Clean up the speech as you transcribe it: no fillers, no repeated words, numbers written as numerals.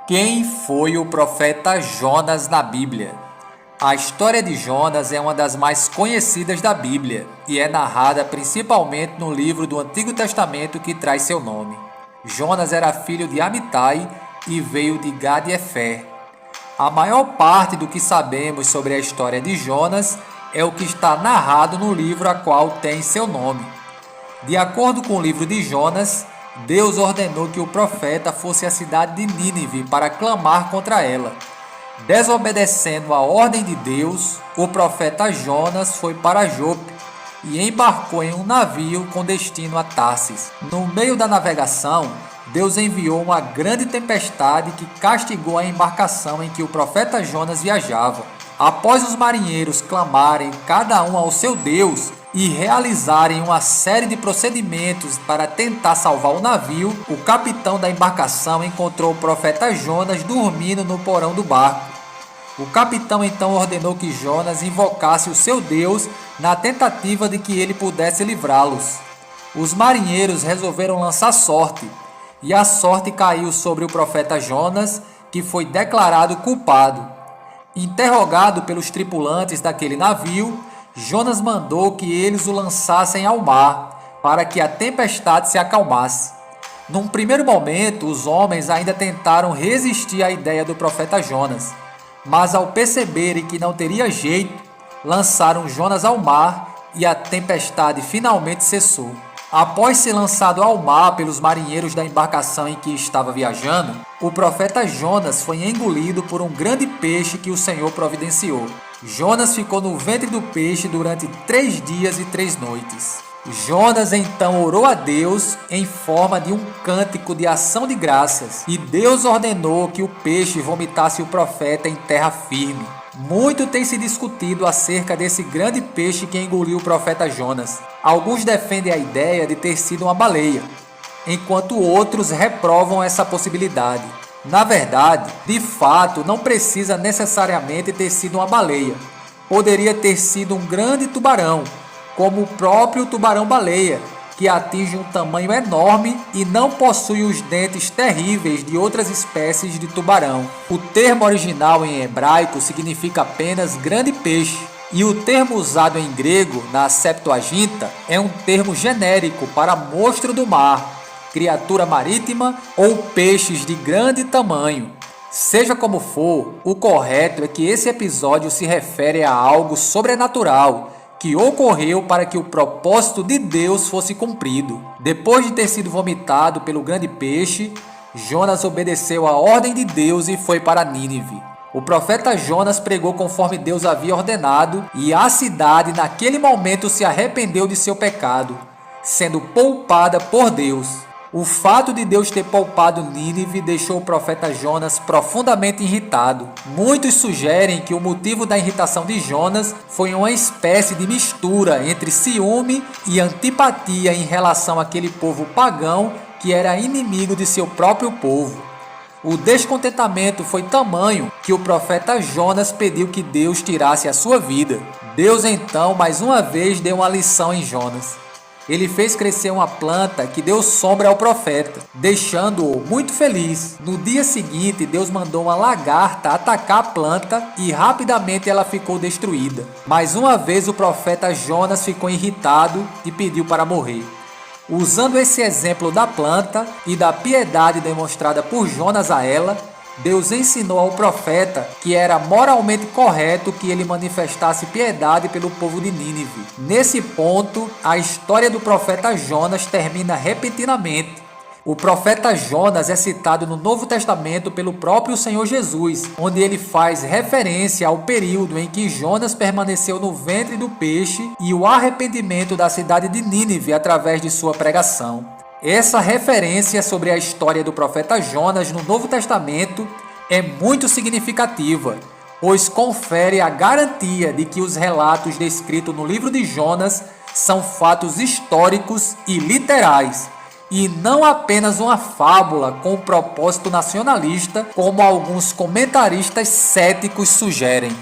Quem foi o profeta Jonas na Bíblia? A história de Jonas é uma das mais conhecidas da Bíblia e é narrada principalmente no livro do Antigo Testamento que traz seu nome. Jonas era filho de Amitai e veio de Gad-Efer. A maior parte do que sabemos sobre a história de Jonas é o que está narrado no livro a qual tem seu nome. De acordo com o livro de Jonas, Deus ordenou que o profeta fosse à cidade de Nínive para clamar contra ela. Desobedecendo a ordem de Deus, o profeta Jonas foi para Jope e embarcou em um navio com destino a Tarsis. No meio da navegação, Deus enviou uma grande tempestade que castigou a embarcação em que o profeta Jonas viajava. Após os marinheiros clamarem cada um ao seu Deus e realizarem uma série de procedimentos para tentar salvar o navio, o capitão da embarcação encontrou o profeta Jonas dormindo no porão do barco. O capitão então ordenou que Jonas invocasse o seu Deus na tentativa de que ele pudesse livrá-los. Os marinheiros resolveram lançar sorte, e a sorte caiu sobre o profeta Jonas, que foi declarado culpado. Interrogado pelos tripulantes daquele navio, Jonas mandou que eles o lançassem ao mar, para que a tempestade se acalmasse. Num primeiro momento, os homens ainda tentaram resistir à ideia do profeta Jonas, mas ao perceberem que não teria jeito, lançaram Jonas ao mar e a tempestade finalmente cessou. Após ser lançado ao mar pelos marinheiros da embarcação em que estava viajando, o profeta Jonas foi engolido por um grande peixe que o Senhor providenciou. Jonas ficou no ventre do peixe durante 3 dias e 3 noites. Jonas então orou a Deus em forma de um cântico de ação de graças, e Deus ordenou que o peixe vomitasse o profeta em terra firme. Muito tem se discutido acerca desse grande peixe que engoliu o profeta Jonas. Alguns defendem a ideia de ter sido uma baleia, enquanto outros reprovam essa possibilidade. Na verdade, de fato, não precisa necessariamente ter sido uma baleia. Poderia ter sido um grande tubarão, como o próprio tubarão-baleia, que atinge um tamanho enorme e não possui os dentes terríveis de outras espécies de tubarão. O termo original em hebraico significa apenas grande peixe, e o termo usado em grego, na Septuaginta, é um termo genérico para monstro do mar, criatura marítima ou peixes de grande tamanho. Seja como for, o correto é que esse episódio se refere a algo sobrenatural que ocorreu para que o propósito de Deus fosse cumprido. Depois de ter sido vomitado pelo grande peixe, Jonas obedeceu a ordem de Deus e foi para Nínive. O profeta Jonas pregou conforme Deus havia ordenado, e a cidade naquele momento se arrependeu de seu pecado, sendo poupada por Deus. O fato de Deus ter poupado Nínive deixou o profeta Jonas profundamente irritado. Muitos sugerem que o motivo da irritação de Jonas foi uma espécie de mistura entre ciúme e antipatia em relação àquele povo pagão que era inimigo de seu próprio povo. O descontentamento foi tamanho que o profeta Jonas pediu que Deus tirasse a sua vida. Deus então mais uma vez deu uma lição em Jonas. Ele fez crescer uma planta que deu sombra ao profeta, deixando-o muito feliz. No dia seguinte, Deus mandou uma lagarta atacar a planta e rapidamente ela ficou destruída. Mais uma vez o profeta Jonas ficou irritado e pediu para morrer. Usando esse exemplo da planta e da piedade demonstrada por Jonas a ela, Deus ensinou ao profeta que era moralmente correto que ele manifestasse piedade pelo povo de Nínive. Nesse ponto, a história do profeta Jonas termina repentinamente. O profeta Jonas é citado no Novo Testamento pelo próprio Senhor Jesus, onde ele faz referência ao período em que Jonas permaneceu no ventre do peixe e o arrependimento da cidade de Nínive através de sua pregação. Essa referência sobre a história do profeta Jonas no Novo Testamento é muito significativa, pois confere a garantia de que os relatos descritos no livro de Jonas são fatos históricos e literais, e não apenas uma fábula com um propósito nacionalista, como alguns comentaristas céticos sugerem.